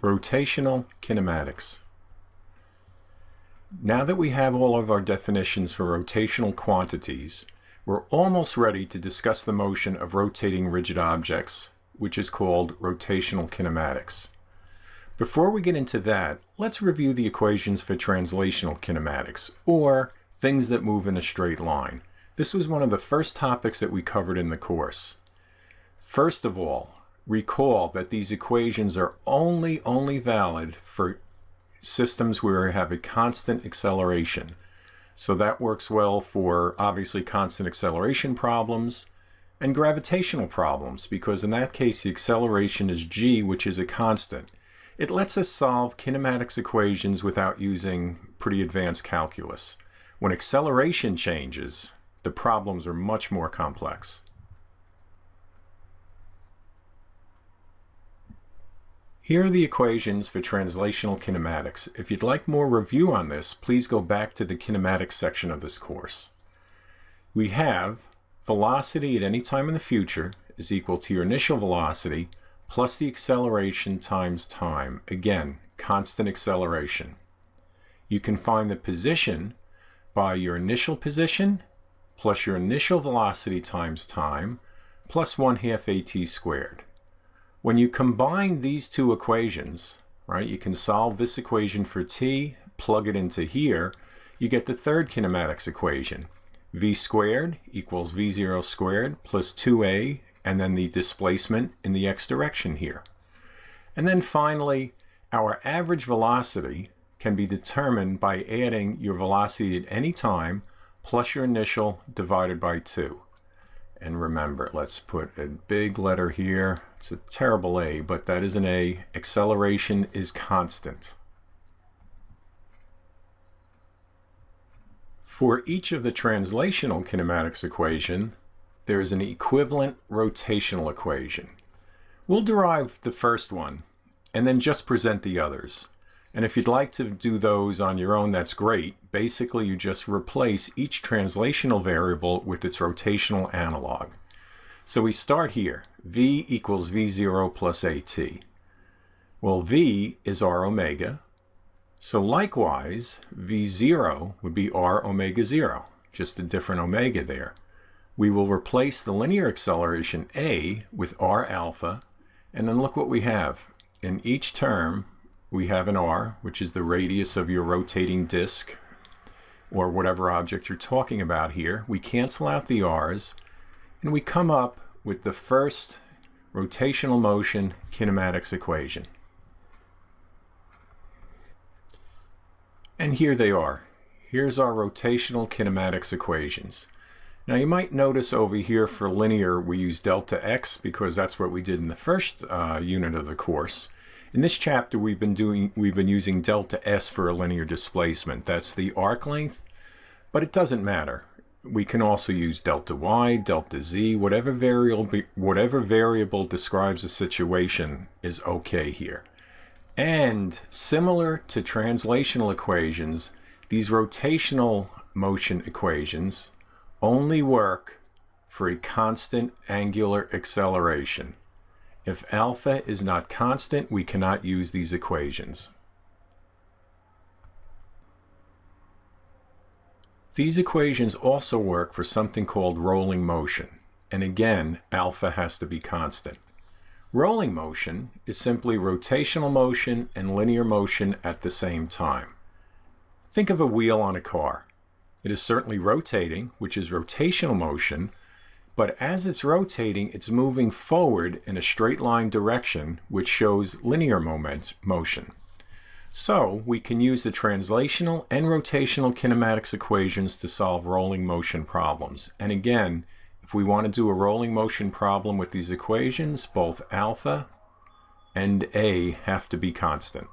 Rotational kinematics. Now that we have all of our definitions for rotational quantities, we're almost ready to discuss the motion of rotating rigid objects, which is called rotational kinematics. Before we get into that, let's review the equations for translational kinematics, or things that move in a straight line. This was one of the first topics that we covered in the course. First of all, recall that these equations are only valid for systems where we have a constant acceleration. So that works well for obviously constant acceleration problems and gravitational problems, because in that case the acceleration is g, which is a constant. It lets us solve kinematics equations without using pretty advanced calculus. When acceleration changes, the problems are much more complex. Here are the equations for translational kinematics. If you'd like more review on this, please go back to the kinematics section of this course. We have velocity at any time in the future is equal to your initial velocity plus the acceleration times time. Again, constant acceleration. You can find the position by your initial position plus your initial velocity times time plus 1/2 at squared. When you combine these two equations, right, you can solve this equation for t, plug it into here, you get the third kinematics equation. V squared equals V0 squared plus 2a, and then the displacement in the x direction here. And then finally, our average velocity can be determined by adding your velocity at any time plus your initial divided by 2. And remember, let's put a big letter here. It's a terrible A, but that is an A. Acceleration is constant. For each of the translational kinematics equation, there is an equivalent rotational equation. We'll derive the first one and then just present the others. And if you'd like to do those on your own, that's great. Basically, you just replace each translational variable with its rotational analog. So we start here. V equals V0 plus AT. Well, V is R omega. So likewise, V0 would be R omega 0, just a different omega there. We will replace the linear acceleration A with R alpha, and then look what we have. In each term, we have an R, which is the radius of your rotating disk, or whatever object you're talking about here. We cancel out the R's, and we come up with the first rotational motion kinematics equation. And here they are. Here's our rotational kinematics equations. Now you might notice over here for linear we use delta x because that's what we did in the first unit of the course. In this chapter we've been using delta s for a linear displacement. That's the arc length, but it doesn't matter. We can also use delta y, delta z, whatever variable describes a situation is okay here. And similar to translational equations, these rotational motion equations only work for a constant angular acceleration. If alpha is not constant, we cannot use these equations. These equations also work for something called rolling motion, and again, alpha has to be constant. Rolling motion is simply rotational motion and linear motion at the same time. Think of a wheel on a car. It is certainly rotating, which is rotational motion, but as it's rotating, it's moving forward in a straight line direction, which shows linear motion. So we can use the translational and rotational kinematics equations to solve rolling motion problems. And again, if we want to do a rolling motion problem with these equations, both alpha and A have to be constant.